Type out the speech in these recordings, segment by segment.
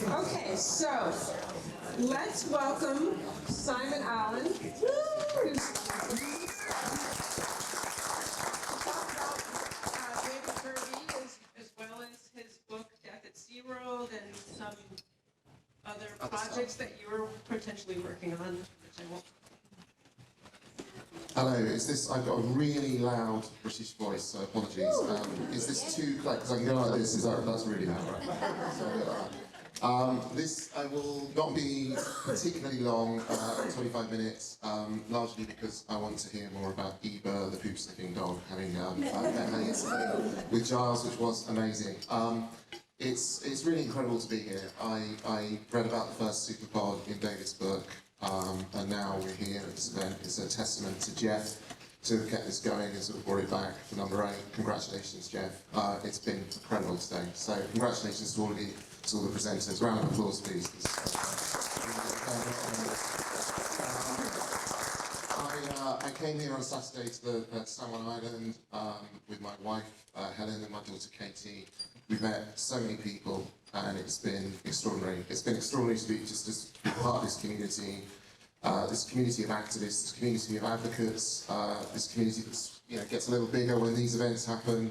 Okay, so let's welcome Simon Allen, who's talk about David Kirby as well as his book Death at Seaworld and some other projects that you're potentially working on, which I won't. Hello, I've got a really loud British voice, so apologies. Is this too, because I can go like this, that's really loud, right? So, this I will not be particularly long, 25 minutes, largely because I want to hear more about Eva, the poop-sniffing dog, having met yesterday with Giles, which was amazing. It's really incredible to be here. I read about the first Superpod in David's book, and now we're here at this event. It's a testament to Jeff to have kept this going and sort of brought it back for number 8. Congratulations, Jeff. It's been incredible today. So congratulations to all of you, to all the presenters. Round of applause, please. I came here on Saturday to San Juan Island with my wife, Helen, and my daughter, Katie. We've met so many people, and it's been extraordinary. It's been extraordinary to be part of this community of activists, this community of advocates, this community that gets a little bigger when these events happen,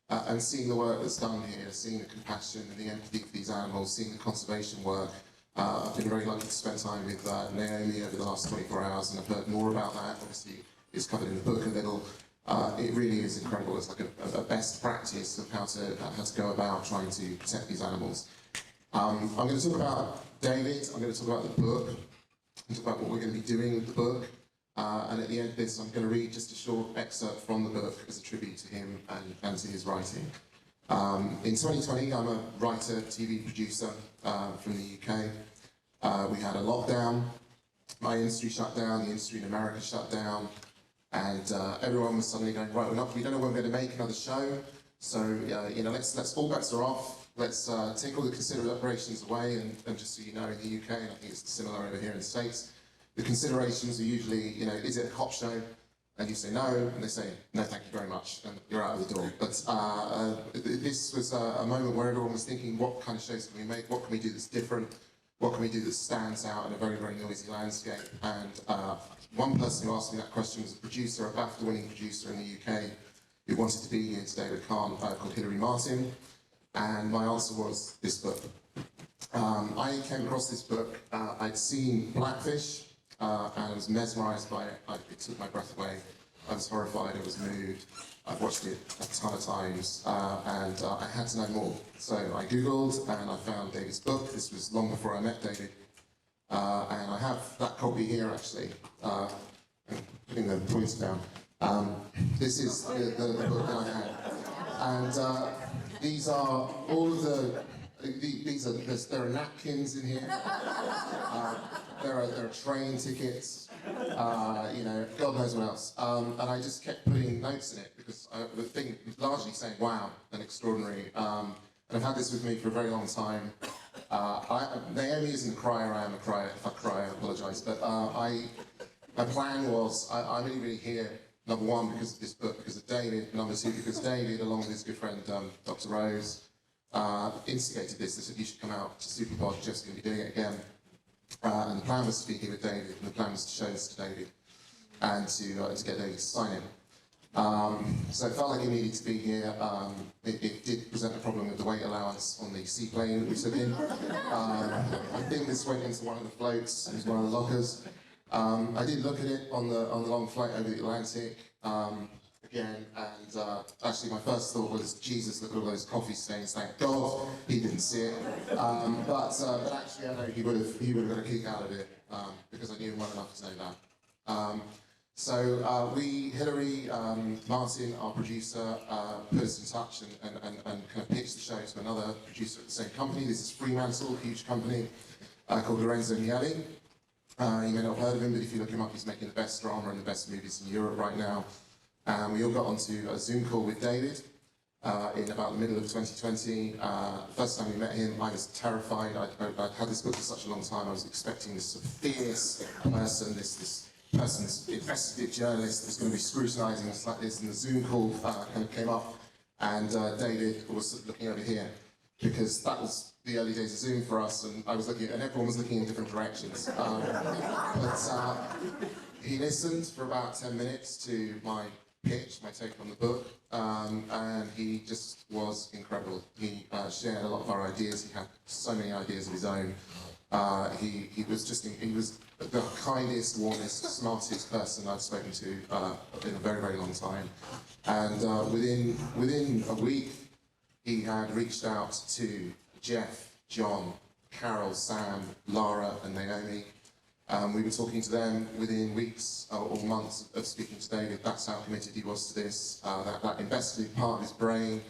and seeing the work that's done here, seeing the compassion and the empathy for these animals, seeing the conservation work. I've been very lucky to spend time with Naomi over the last 24 hours, and I've heard more about that. Obviously, it's covered in the book a little. It really is incredible. It's like a best practice of how to go about trying to protect these animals. I'm going to talk about David. I'm going to talk about the book. I'm going to talk about what we're going to be doing with the book. And at the end of this, I'm going to read just a short excerpt from the book as a tribute to him and to his writing. In 2020, I'm a writer, TV producer from the UK. We had a lockdown. My industry shut down. The industry in America shut down. And everyone was suddenly going, right, we don't know when we're going to make another show. So, let's all bets are off. Let's take all the considerations away. And just so you know, in the UK, and I think it's similar over here in the States, the considerations are usually, is it a cop show? And you say no, and they say, no, thank you very much, and you're out of the door. But this was a moment where everyone was thinking, what kind of shows can we make? What can we do that's different? What can we do that stands out in a very, very noisy landscape? And one person who asked me that question was a producer, a BAFTA-winning producer in the UK, who wanted to be here today with Khan, called Hilary Martin. And my answer was this book. I came across this book. I'd seen Blackfish, and I was mesmerised by it. It took my breath away. I was horrified, I was moved. I've watched it a ton of times, and I had to know more. So I Googled, and I found David's book. This was long before I met David. And I have that copy here, actually. I'm putting the points down. This is the book that I had. And these are all of there are napkins in here. There are train tickets. God knows what else. And I just kept putting notes in it because the thing largely saying wow and extraordinary. And I've had this with me for a very long time. Naomi isn't a crier. I am a crier. If I cry, I apologise. But my plan was I'm really here. Number 1 because of this book, because of David. Number 2 because David, along with his good friend Dr. Rose, instigated this. They said you should come out to Superpod. Jeff's going to be doing it again. And the plan was to be here with David, and the plan was to show this to David and to get David to sign it. So it felt like he needed to be here. It did present a problem with the weight allowance on the seaplane that we took in. I think this went into one of the floats, it was one of the lockers. I did look at it on the long flight over the Atlantic again, and actually my first thought was, Jesus, look at all those coffee stains, thank God he didn't see it. But actually I know he would have got a kick out of it, because I knew him well enough to know that. So Hilary Martin, our producer, put us in touch and kind of pitched the show to another producer at the same company. This is Fremantle, a huge company called Lorenzo Miele. You may not have heard of him, but if you look him up, he's making the best drama and the best movies in Europe right now. We all got onto a Zoom call with David in about the middle of 2020. First time we met him, I was terrified. I'd had this book for such a long time. I was expecting this sort of fierce person, this person's investigative journalist that's going to be scrutinising us like this. And the Zoom call kind of came up, and David was looking over here. because that was the early days of Zoom for us, and I was looking, and everyone was looking in different directions. He listened for about 10 minutes to my pitch, my take on the book, and he just was incredible. He shared a lot of our ideas. He had so many ideas of his own. He was the kindest, warmest, smartest person I've spoken to in a very, very long time. And within a week, he had reached out to Jeff, John, Carol, Sam, Lara, and Naomi. We were talking to them within weeks or months of speaking to David. That's how committed he was to this. That investigative part of his brain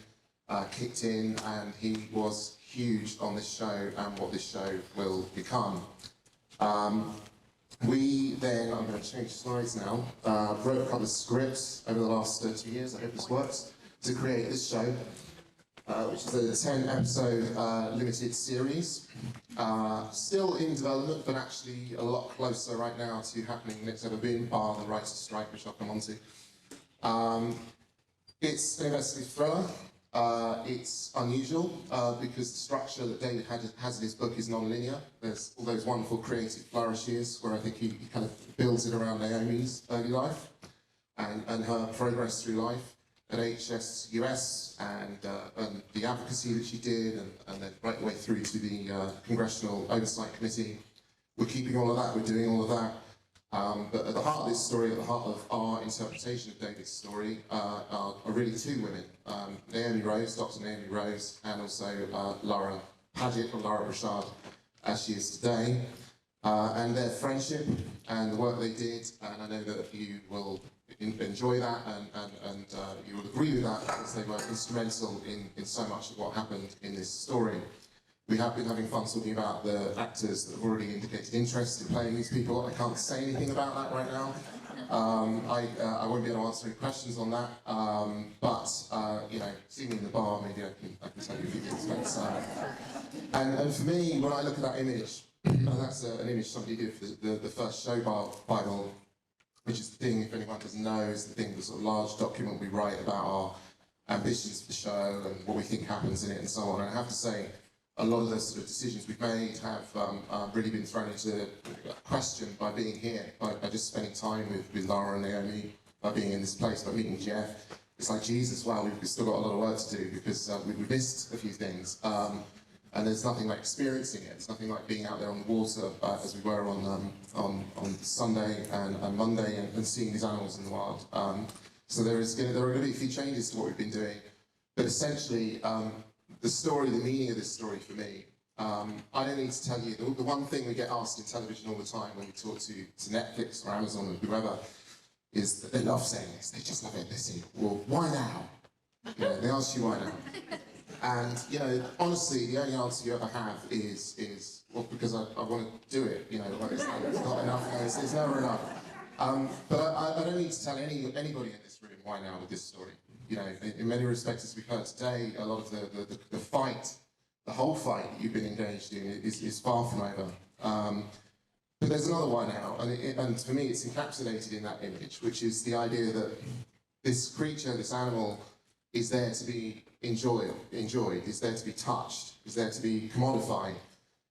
kicked in, and he was huge on this show and what this show will become. We then, I'm going to change slides now, wrote a couple of scripts over the last 2 years, I hope this works, to create this show, which is a 10-episode limited series. Still in development, but actually a lot closer right now to happening than it's ever been, bar the writer's strike, which I'll come on to. It's an investigative thriller. It's unusual because the structure that David has in his book is non-linear. There's all those wonderful creative flourishes where I think he kind of builds it around Naomi's early life and her progress through life at HSUS and the advocacy that she did and then right the way through to the Congressional Oversight Committee. We're keeping all of that, we're doing all of that. But at the heart of this story, at the heart of our interpretation of David's story, are really two women. Naomi Rose, Dr. Naomi Rose, and also Laura Paget, or Laura Brashard, as she is today. And their friendship and the work they did, and I know that you will enjoy that and you will agree with that because they were instrumental in so much of what happened in this story. We have been having fun talking about the actors that have already indicated interest in playing these people. I can't say anything about that right now. I won't be able to answer any questions on that. But you know, see me in the bar, maybe I can tell you a few things. And for me, when I look at that image, that's an image somebody did for the first show Bible, which is the thing, if anyone doesn't know, is the thing, the sort of large document we write about our ambitions for the show and what we think happens in it and so on. And I have to say, a lot of the sort of decisions we've made have really been thrown into question by being here, by just spending time with Lara and Naomi, by being in this place, by meeting Jeff. It's like, Jesus, wow, we've still got a lot of work to do because we've missed a few things. And there's nothing like experiencing it. It's nothing like being out there on the water as we were on Sunday and Monday and seeing these animals in the wild. So there are going to be a few changes to what we've been doing. But essentially, the story, the meaning of this story for me, I don't need to tell you, the one thing we get asked in television all the time when we talk to Netflix or Amazon or whoever, is that they love saying this. They just love it. They say, well, why now? You know, they ask you why now. And, you know, honestly, the only answer you ever have is well, because I want to do it. You know, like it's not enough. You know, it's never enough. But I don't need to tell anybody in this room why now with this story. You know, in many respects, as we've heard today, a lot of the fight, the whole fight that you've been engaged in is far from over. But there's another one now, and for me, it's encapsulated in that image, which is the idea that this creature, this animal, is there to be enjoyed, is there to be touched, is there to be commodified,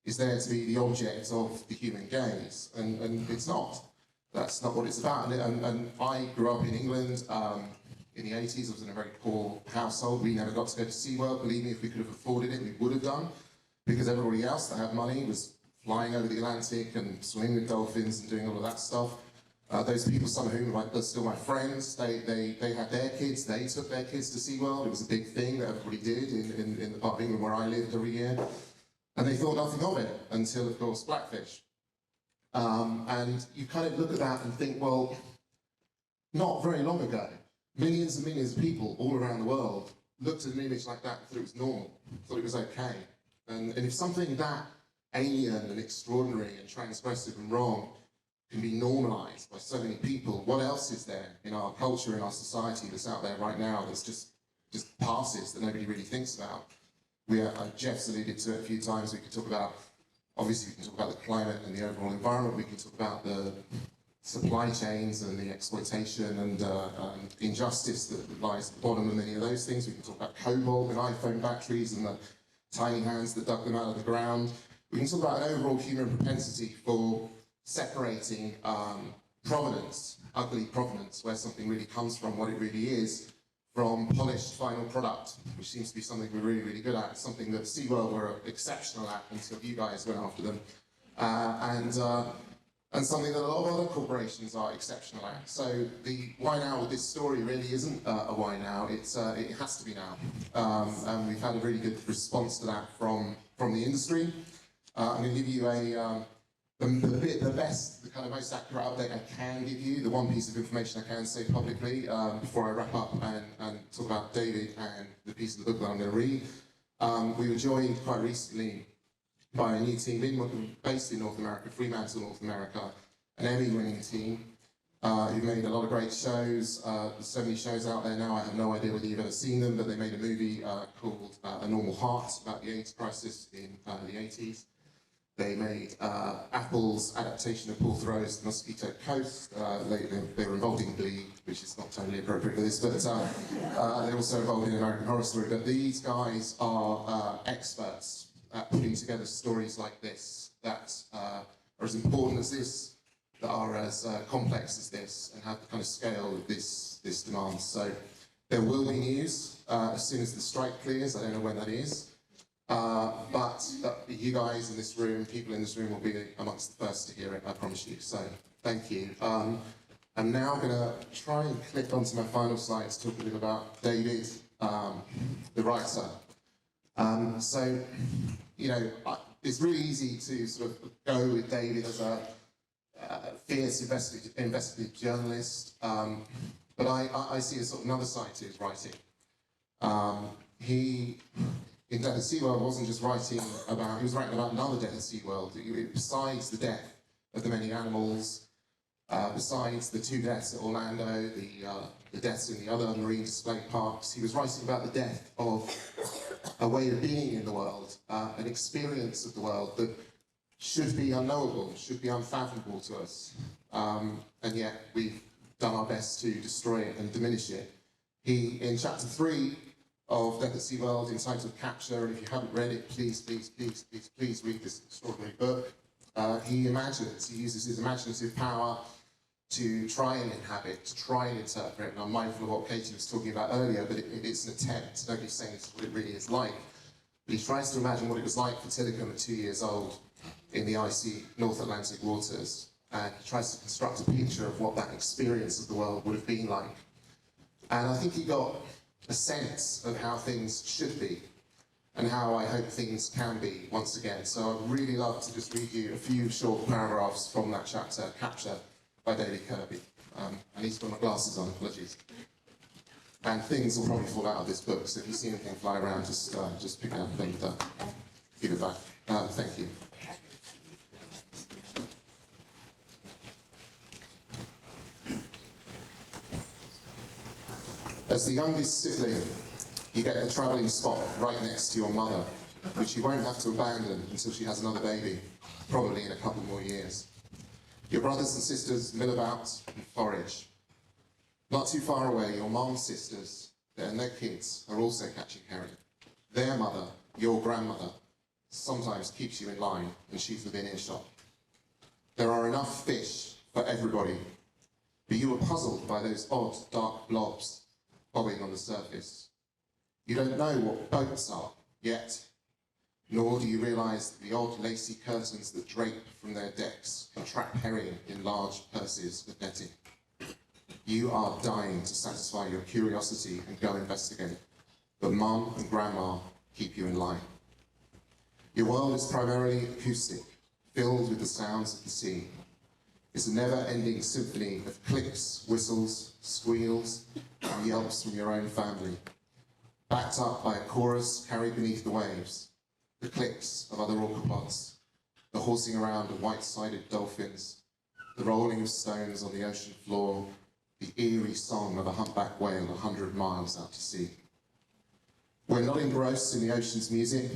is there to be the object of the human gaze, and it's not. That's not what it's about. And I grew up in England in the 80s. I was in a very poor household. We never got to go to Seaworld. Believe me, if we could have afforded it, we would have done, because everybody else that had money was flying over the Atlantic and swimming with dolphins and doing all of that stuff. Those people, some of whom are still my friends, they had their kids, they took their kids to SeaWorld. It was a big thing that everybody did in the part of England where I lived every year. And they thought nothing of it until, of course, Blackfish. And you kind of look at that and think, well, not very long ago, millions and millions of people all around the world looked at an image like that and thought it was normal, thought it was okay. And if something that alien and extraordinary and transgressive and wrong can be normalized by so many people, what else is there in our culture, in our society that's out there right now that's just passes, that nobody really thinks about? Jeff's alluded to it a few times. We could talk about, obviously we can talk about the climate and the overall environment. We can talk about the supply chains and the exploitation and injustice that lies at the bottom of many of those things. We can talk about cobalt and iPhone batteries and the tiny hands that dug them out of the ground. We can talk about an overall human propensity for separating provenance, ugly provenance, where something really comes from, what it really is, from polished final product, which seems to be something we're really, really good at, something that Seaworld were exceptional at until you guys went after them, and something that a lot of other corporations are exceptional at. So the why now with this story really isn't a why now, it has to be now. And we've had a really good response to that from the industry. I'm going to give you the best, the kind of most accurate update I can give you, the one piece of information I can say publicly before I wrap up and talk about David and the piece of the book that I'm going to read. We were joined quite recently by a new team based in North America, Fremantle, North America, an Emmy-winning team who made a lot of great shows. There's so many shows out there now, I have no idea whether you've ever seen them, but they made a movie called A Normal Heart about the AIDS crisis in the 80s. They made Apple's adaptation of Paul Theroux's Mosquito Coast. They were involved in Glee, which is not totally appropriate for this, but they're also involved in American Horror Story. But these guys are experts at putting together stories like this that are as important as this, that are as complex as this, and have the kind of scale of this demand. So there will be news as soon as the strike clears. I don't know when that is. But you guys in this room, people in this room will be amongst the first to hear it, I promise you. So, thank you. I'm now going to try and click onto my final slides to talk a little about David, the writer. So, you know, it's really easy to sort of go with David as a fierce investigative journalist, but I see a sort of another side to his writing. In Death at Seaworld wasn't just writing about, he was writing about another death at Seaworld. Besides the death of the many animals, besides the 2 deaths at Orlando, the deaths in the other marine display parks, he was writing about the death of a way of being in the world, an experience of the world that should be unknowable, should be unfathomable to us. And yet we've done our best to destroy it and diminish it. In chapter 3, of Death at Seaworld, entitled Capture, and if you haven't read it, please read this extraordinary book. He uses his imaginative power to try and inhabit, to try and interpret, and I'm mindful of what Katie was talking about earlier, but it's an attempt, nobody's saying this is what it really is like, but he tries to imagine what it was like for Tilikum at 2 years old in the icy North Atlantic waters, and he tries to construct a picture of what that experience of the world would have been like. And I think he got a sense of how things should be and how I hope things can be once again. So I'd really love to just read you a few short paragraphs from that chapter, Capture, by David Kirby. I need to put my glasses on, apologies. And things will probably fall out of this book, so if you see anything fly around, just pick it up and give it back. Thank you. As the youngest sibling, you get a travelling spot right next to your mother, which you won't have to abandon until she has another baby, probably in a couple more years. Your brothers and sisters mill about and forage. Not too far away, your mom's sisters and their kids are also catching herring. Their mother, your grandmother, sometimes keeps you in line and she's within earshot. There are enough fish for everybody, but you were puzzled by those odd, dark blobs bobbing on the surface. You don't know what boats are yet, nor do you realise that the odd lacy curtains that drape from their decks can trap herring in large purses of netting. You are dying to satisfy your curiosity and go investigate, but Mum and Grandma keep you in line. Your world is primarily acoustic, filled with the sounds of the sea. It's a never-ending symphony of clicks, whistles, squeals, and yelps from your own family, backed up by a chorus carried beneath the waves, the clicks of other orcapods, the horsing around of white-sided dolphins, the rolling of stones on the ocean floor, the eerie song of a humpback whale 100 miles out to sea. When not engrossed in the ocean's music,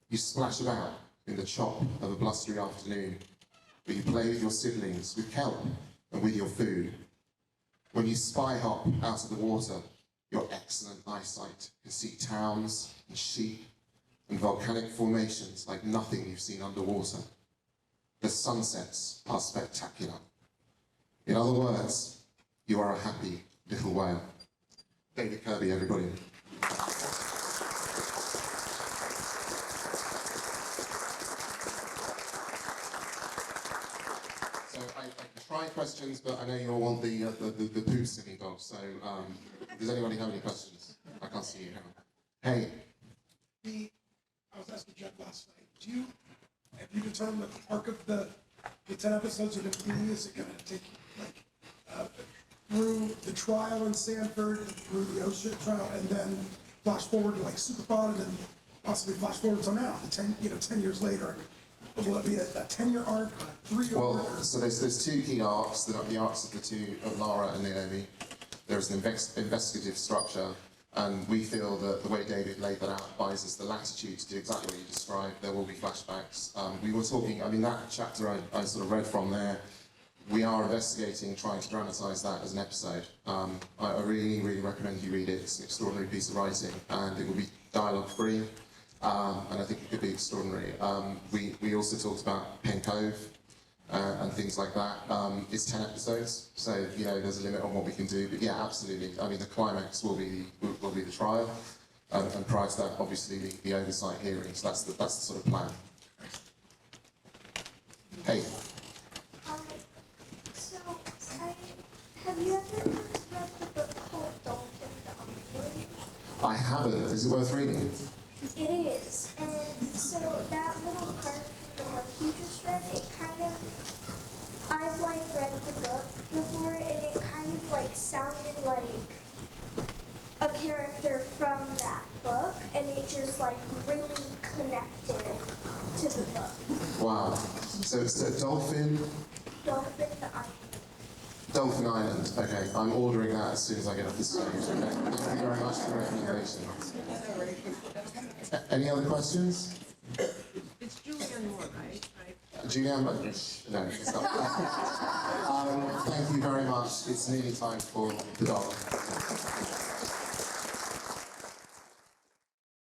you splash about in the chop of a blustery afternoon, where you play with your siblings, with kelp, and with your food. When you spy hop out of the water, your excellent eyesight can see towns and sheep, and volcanic formations like nothing you've seen underwater. The sunsets are spectacular. In other words, you are a happy little whale. David Kirby, everybody. So I can try questions, but I know you all want the poo singing dog. So does anybody have any questions? I can't see you. Hey. I was asking Jeff last night, have you determined that the arc of the 10 episodes are going to be, is it going to take, like, through the trial in Sanford, and through the ocean trial, and then flash forward to, like, Superpod, and then possibly flash forward to now, 10 years later? Will it be a 10-year arc, a 3-year arc? Well, so there's two key arcs, the arcs of Lara and Naomi. There's an investigative structure, and we feel that the way David laid that out buys us the latitude to do exactly what you described. There will be flashbacks. We were talking, I mean, that chapter I sort of read from there, we are investigating, trying to dramatise that as an episode. I really, really recommend you read it. It's an extraordinary piece of writing, and it will be dialogue-free, and I think it could be extraordinary. We also talked about Pen Cove, and things like that. It's 10 episodes, so there's a limit on what we can do. But yeah, absolutely. I mean, the climax will be the trial, and prior to that, obviously the oversight hearings. That's the sort of plan. Hey. So, have you ever read the book called Dolphin? I haven't. Is it worth reading? It is, and so that little part from the book you just read, it kind of, I've like read the book before, and it kind of like sounded like a character from that book, and it just like really connected to the book. Wow. So it's a dolphin. Dolphin the Island. Dolphin Island. Okay, I'm ordering that as soon as I get off the stage. Okay. Thank you very much for the recommendation. Any other questions? It's Julianne Moore, right? Julianne? No, it's not. Thank you very much. It's nearly time for the dog.